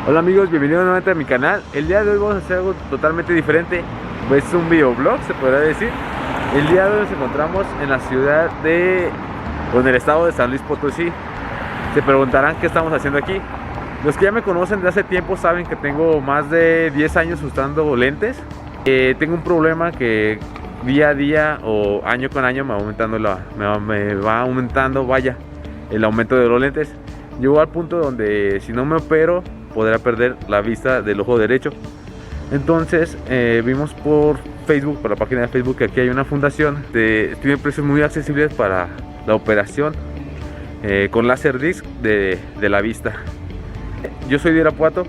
Hola amigos, bienvenidos nuevamente a mi canal. El día de hoy vamos a hacer algo totalmente diferente. Es un videoblog, se podría decir. El día de hoy nos encontramos en la ciudad en el estado de San Luis Potosí. Se preguntarán qué estamos haciendo aquí. Los que ya me conocen de hace tiempo saben que tengo más de 10 años usando lentes. Tengo un problema que día a día o año con año me va aumentando el aumento de los lentes. Llegó al punto donde si no me opero podrá perder la vista del ojo derecho. Entonces vimos por Facebook, por la página de Facebook, que aquí hay una fundación tiene precios muy accesibles para la operación con láser disc de la vista. Yo soy de Irapuato,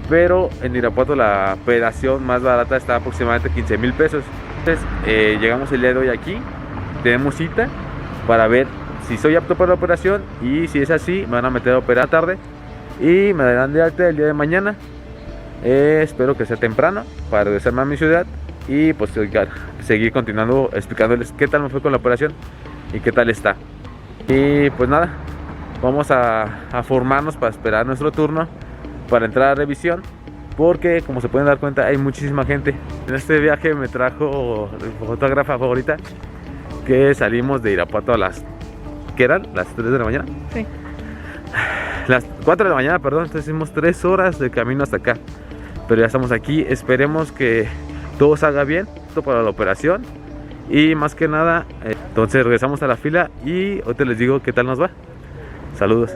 pero en Irapuato la operación más barata está aproximadamente 15,000 pesos. Entonces llegamos el día de hoy aquí, tenemos cita para ver si soy apto para la operación, y si es así me van a meter a operar tarde y me darán de alta el día de mañana. Espero que sea temprano para regresarme a mi ciudad y pues seguir continuando explicándoles qué tal me fue con la operación y qué tal está. Y pues nada, vamos a formarnos para esperar nuestro turno para entrar a revisión, porque como se pueden dar cuenta hay muchísima gente. En este viaje me trajo mi fotógrafa favorita, que salimos de Irapuato a las 3 de la mañana. Sí. Las 4 de la mañana, perdón. Entonces hicimos 3 horas de camino hasta acá, pero ya estamos aquí. Esperemos que todo salga bien para la operación, y más que nada entonces regresamos a la fila y hoy te les digo qué tal nos va. Saludos.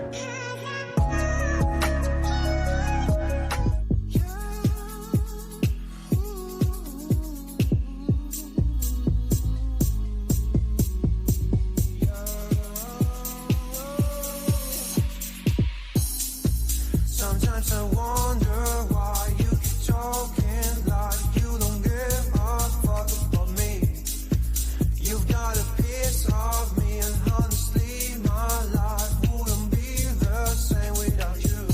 Sometimes I wonder why you keep talking like you don't give a fuck about me. You've got a piece of me, and honestly my life wouldn't be the same without you.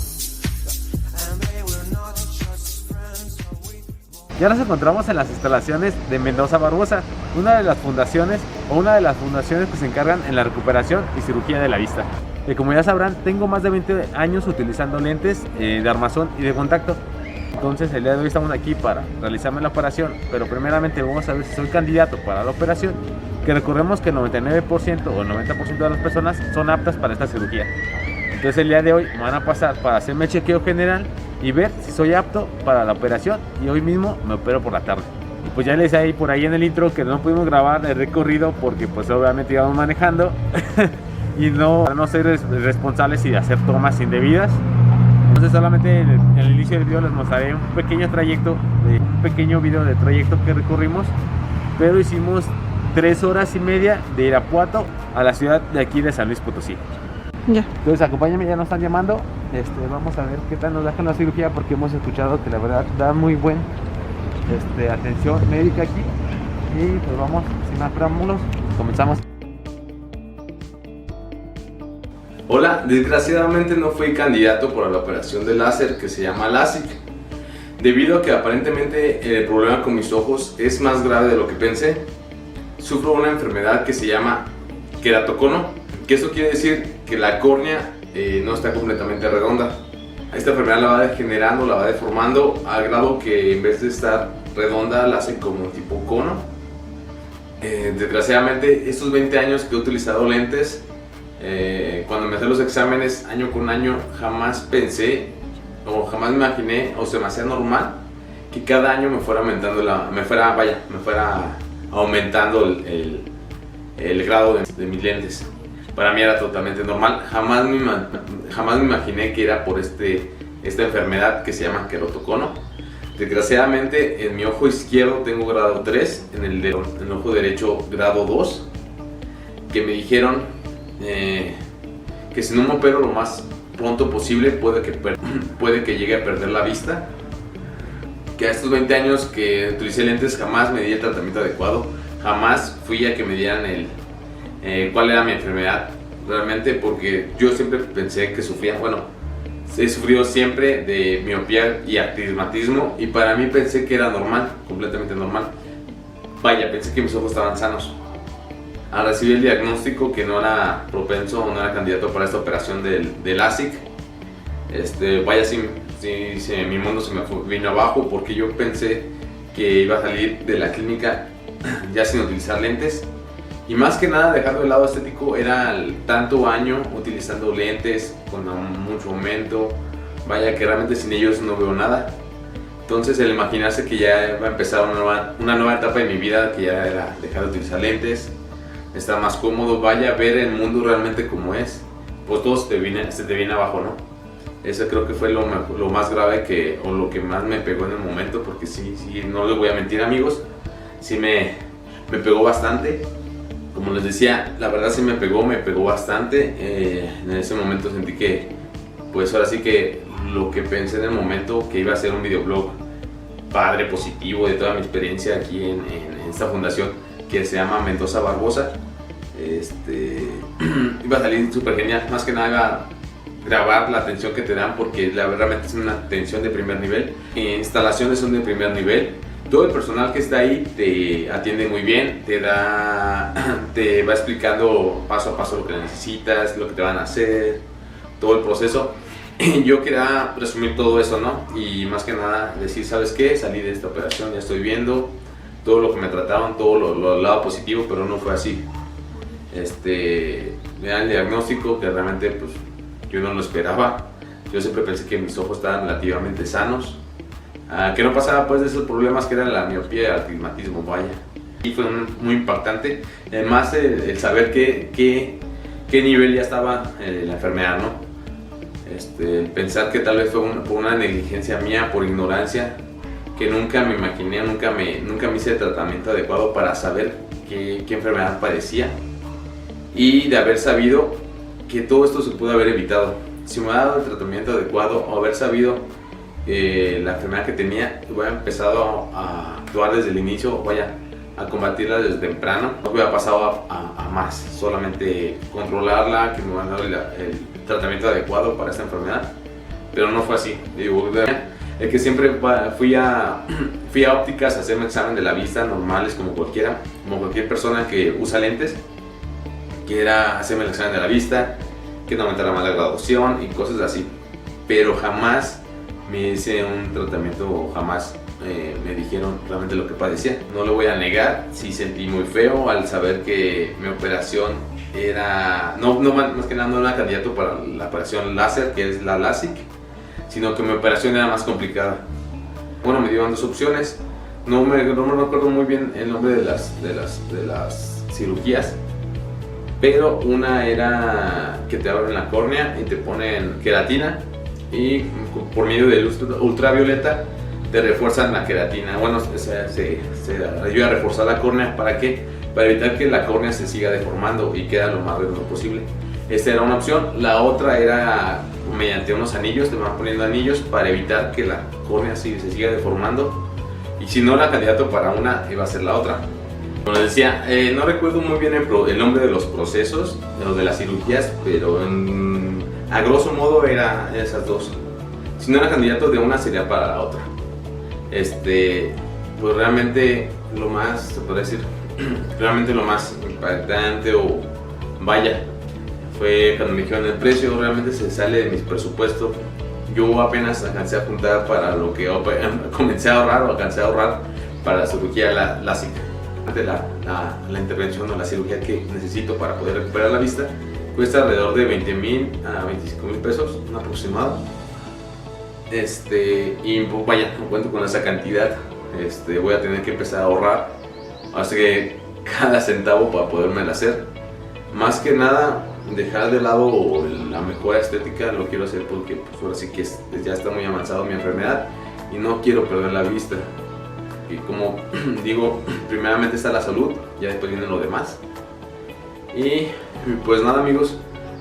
And babe, we're not just friends, are we? Ya nos encontramos en las instalaciones de Mendoza Barbosa, una de las fundaciones que se encargan en la recuperación y cirugía de la vista. Como ya sabrán, tengo más de 20 años utilizando lentes de armazón y de contacto. Entonces el día de hoy estamos aquí para realizarme la operación, pero primeramente vamos a ver si soy candidato para la operación, que recordemos que el 99% o el 90% de las personas son aptas para esta cirugía. Entonces el día de hoy me van a pasar para hacerme el chequeo general y ver si soy apto para la operación, y hoy mismo me opero por la tarde. Y pues ya les ahí por ahí en el intro que no pudimos grabar el recorrido porque pues obviamente íbamos manejando y no ser responsables y hacer tomas indebidas. Entonces solamente en el inicio del video les mostraré un pequeño video de trayecto que recorrimos, pero hicimos 3 horas y media de Irapuato a la ciudad de aquí de San Luis Potosí. Ya. Entonces acompáñame, ya nos están llamando. Vamos a ver qué tal nos dejan la cirugía, porque hemos escuchado que la verdad da muy buen atención médica aquí. Y pues vamos, sin más preámbulos, comenzamos. Hola, desgraciadamente no fui candidato para la operación de láser que se llama LASIK, debido a que aparentemente el problema con mis ojos es más grave de lo que pensé. Sufro una enfermedad que se llama queratocono, que esto quiere decir que la córnea no está completamente redonda. Esta enfermedad la va degenerando, la va deformando al grado que en vez de estar redonda la hace como un tipo cono. Desgraciadamente estos 20 años que he utilizado lentes, cuando me hacía los exámenes año con año, jamás pensé o jamás me imaginé o se me hacía normal que cada año me fuera aumentando el grado de mis lentes. Para mí era totalmente normal. Jamás me imaginé que era por esta enfermedad que se llama queratocono. Desgraciadamente en mi ojo izquierdo tengo grado 3, en el ojo derecho grado 2, que me dijeron que si no me opero lo más pronto posible puede que llegue a perder la vista. Que a estos 20 años que utilicé lentes jamás me di el tratamiento adecuado, jamás fui a que me dieran cuál era mi enfermedad realmente, porque yo siempre pensé que sufría, he sufrido siempre de miopía y astigmatismo, y para mí pensé que era normal, completamente normal. Pensé que mis ojos estaban sanos. Al recibir el diagnóstico que no era propenso o no era candidato para esta operación del LASIK, Vaya si mi mundo se me vino abajo, porque yo pensé que iba a salir de la clínica ya sin utilizar lentes. Y más que nada, dejando el lado estético, era tanto año utilizando lentes con mucho aumento. Vaya que realmente sin ellos no veo nada. Entonces el imaginarse que ya va a empezar una nueva etapa de mi vida, que ya era dejar de utilizar lentes, estar más cómodo, vaya a ver el mundo realmente como es, pues todo se te viene abajo, ¿no? Eso creo que fue lo más grave o lo que más me pegó en el momento, porque sí, no les voy a mentir, amigos, sí me pegó bastante. Como les decía, la verdad sí me pegó bastante. En ese momento sentí que, pues ahora sí que lo que pensé en el momento, que iba a ser un videoblog padre, positivo, de toda mi experiencia aquí en esta fundación que se llama Mendoza Barbosa, iba a salir súper genial. Más que nada iba a grabar la atención que te dan, porque realmente es una atención de primer nivel, instalaciones son de primer nivel. Todo el personal que está ahí te atiende muy bien, te va explicando paso a paso lo que necesitas, lo que te van a hacer, todo el proceso. Yo quería resumir todo eso, ¿no? Y más que nada decir, ¿sabes qué? Salí de esta operación, ya estoy viendo todo lo que me trataron, todo lo lado positivo, pero no fue así. Me dan el diagnóstico que realmente pues yo no lo esperaba. Yo siempre pensé que mis ojos estaban relativamente sanos, que no pasaba pues de esos problemas que eran la miopía y el astigmatismo, vaya. Y fue muy impactante, además el saber qué nivel ya estaba la enfermedad, ¿no? Pensar que tal vez fue por una negligencia mía, por ignorancia, que nunca me imaginé, nunca me hice el tratamiento adecuado para saber qué enfermedad padecía, y de haber sabido que todo esto se pudo haber evitado. Si me hubiera dado el tratamiento adecuado o haber sabido la enfermedad que tenía, hubiera empezado a actuar desde el inicio, a combatirla desde temprano, no hubiera pasado a más, solamente controlarla, que me hubieran dado el tratamiento adecuado para esta enfermedad, pero no fue así. El que siempre fui a ópticas a hacerme examen de la vista normales como cualquier persona que usa lentes, que era hacerme el examen de la vista, que no aumentara más la graduación y cosas así, pero jamás me hice un tratamiento, jamás me dijeron realmente lo que padecía. No lo voy a negar, sí sentí muy feo al saber que mi operación era, más que nada no era candidato para la operación láser, que es la LASIK, sino que mi operación era más complicada. Bueno, me dieron dos opciones, no me recuerdo muy bien el nombre de las cirugías, pero una era que te abren la córnea y te ponen queratina, y por medio de luz ultravioleta te refuerzan la queratina. Bueno, se ayuda a reforzar la córnea. ¿Para qué? Para evitar que la córnea se siga deformando y queda lo más redondo posible. Esta era una opción. La otra era mediante unos anillos, te van poniendo anillos para evitar que la córnea se siga deformando. Y si no era candidato para una, iba a ser la otra. Como les decía, no recuerdo muy bien el nombre de los procesos, de las cirugías, pero a grosso modo era esas dos. Si no era candidato de una, sería para la otra. Pues realmente lo más, se podría decir, realmente lo más impactante fue cuando me dijeron el precio. Realmente se sale de mis presupuestos. Yo apenas alcancé a juntar para lo que alcancé a ahorrar para la cirugía LASIK. La intervención o la cirugía que necesito para poder recuperar la vista cuesta alrededor de 20,000 a 25,000 pesos, un aproximado. Y pues no cuento con esa cantidad. Voy a tener que empezar a ahorrar, así que cada centavo para podérmela hacer. Más que nada, dejar de lado la mejora estética, lo quiero hacer porque pues ahora sí que ya está muy avanzado mi enfermedad y no quiero perder la vista. Y como digo, primeramente está la salud, ya después viene lo demás. Y pues nada, amigos,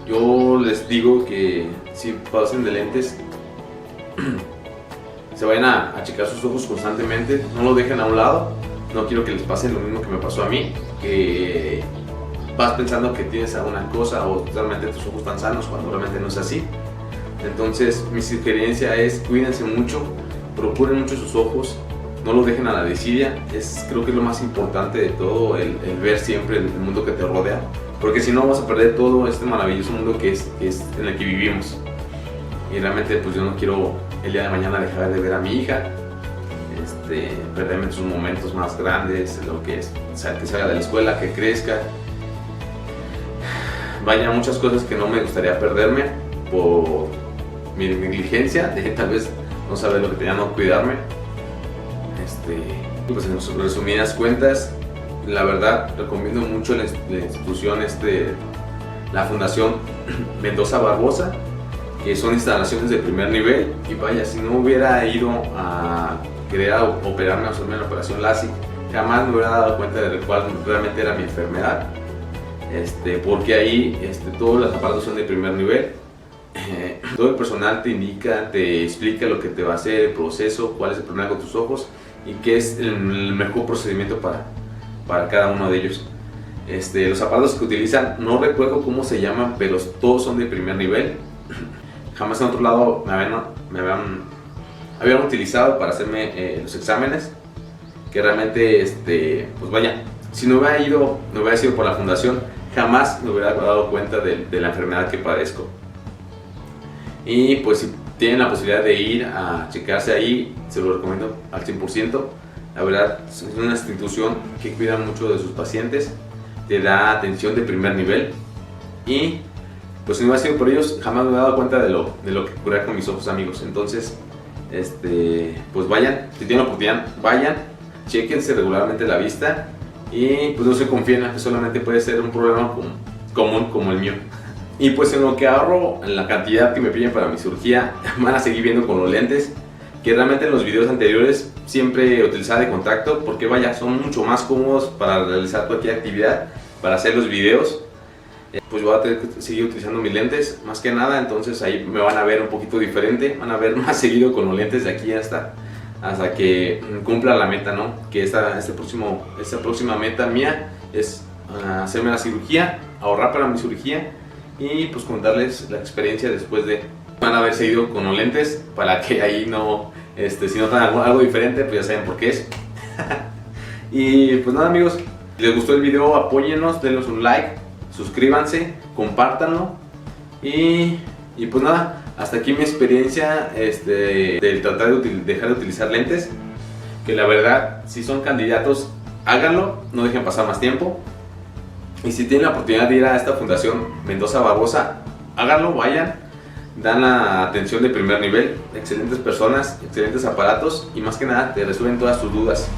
yo les digo que si pasen de lentes, se vayan a checar sus ojos constantemente, no lo dejen a un lado. No quiero que les pase lo mismo que me pasó a mí, que vas pensando que tienes alguna cosa o realmente tus ojos están sanos cuando realmente no es así. Entonces mi sugerencia es cuídense mucho, procuren mucho sus ojos, no los dejen a la desidia. Creo que es lo más importante de todo, el ver siempre el mundo que te rodea, porque si no vas a perder todo este maravilloso mundo que es en el que vivimos. y realmente pues yo no quiero el día de mañana dejar de ver a mi hija, perderme sus momentos más grandes, lo que es, o sea, que salga de la escuela, que crezca. Vaya, muchas cosas que no me gustaría perderme por mi negligencia, de tal vez no saber lo que tenía, no cuidarme. Pues en resumidas cuentas, la verdad recomiendo mucho la institución, la Fundación Mendoza Barbosa, que son instalaciones de primer nivel. Y vaya, si no hubiera ido a querer operarme o hacerme la operación LASIK, jamás me hubiera dado cuenta de cuál realmente era mi enfermedad, porque ahí todos los aparatos son de primer nivel. Todo el personal te indica, te explica lo que te va a hacer, el proceso, cuál es el problema con tus ojos y qué es el mejor procedimiento para cada uno de ellos. Los aparatos que utilizan, no recuerdo cómo se llaman, pero todos son de primer nivel. Jamás en otro lado me habían utilizado para hacerme los exámenes, que realmente, pues vaya, si no hubiera sido por la fundación, jamás me hubiera dado cuenta de la enfermedad que padezco. Y pues si tienen la posibilidad de ir a checarse ahí, se lo recomiendo al 100%. La verdad, es una institución que cuida mucho de sus pacientes, te da atención de primer nivel, y pues si no hubiera sido por ellos, jamás me he dado cuenta de lo que ocurría con mis ojos, amigos. Entonces, pues vayan, si tienen la oportunidad, vayan, chequense regularmente la vista y pues no se confíen en que solamente puede ser un problema común como el mío. Y pues en lo que ahorro, en la cantidad que me piden para mi cirugía, van a seguir viendo con los lentes, que realmente en los videos anteriores siempre utilizaba de contacto, porque vaya, son mucho más cómodos para realizar cualquier actividad, para hacer los videos. Pues voy a tener que seguir utilizando mis lentes, más que nada, entonces ahí me van a ver un poquito diferente, van a ver más seguido con los lentes de aquí hasta que cumpla la meta, ¿no? Que esta próxima meta mía es hacerme la cirugía, ahorrar para mi cirugía y pues contarles la experiencia después de. Van a haber seguido con los lentes para que ahí no, si notan algo diferente, pues ya saben por qué es. Y pues nada, amigos, si les gustó el video, apóyennos, dennos un like, suscríbanse, compártanlo y pues nada, hasta aquí mi experiencia de tratar de dejar de utilizar lentes, que la verdad, si son candidatos, háganlo, no dejen pasar más tiempo. Y si tienen la oportunidad de ir a esta Fundación Mendoza Barbosa, háganlo, vayan, dan la atención de primer nivel, excelentes personas, excelentes aparatos y más que nada te resuelven todas tus dudas.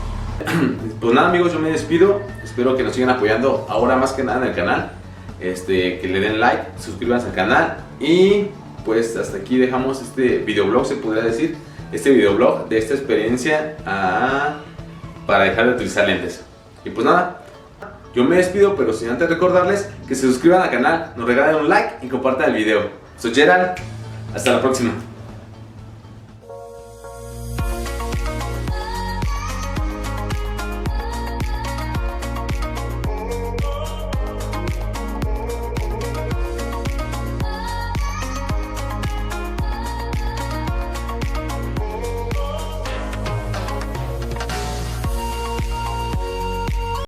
Pues nada, amigos, yo me despido, espero que nos sigan apoyando ahora más que nada en el canal, que le den like, suscríbanse al canal y pues hasta aquí dejamos este videoblog, se podría decir, este videoblog de esta experiencia para dejar de utilizar lentes. Y pues nada, yo me despido, pero sin antes recordarles que se suscriban al canal, nos regalen un like y compartan el video. Soy Gerald, hasta la próxima.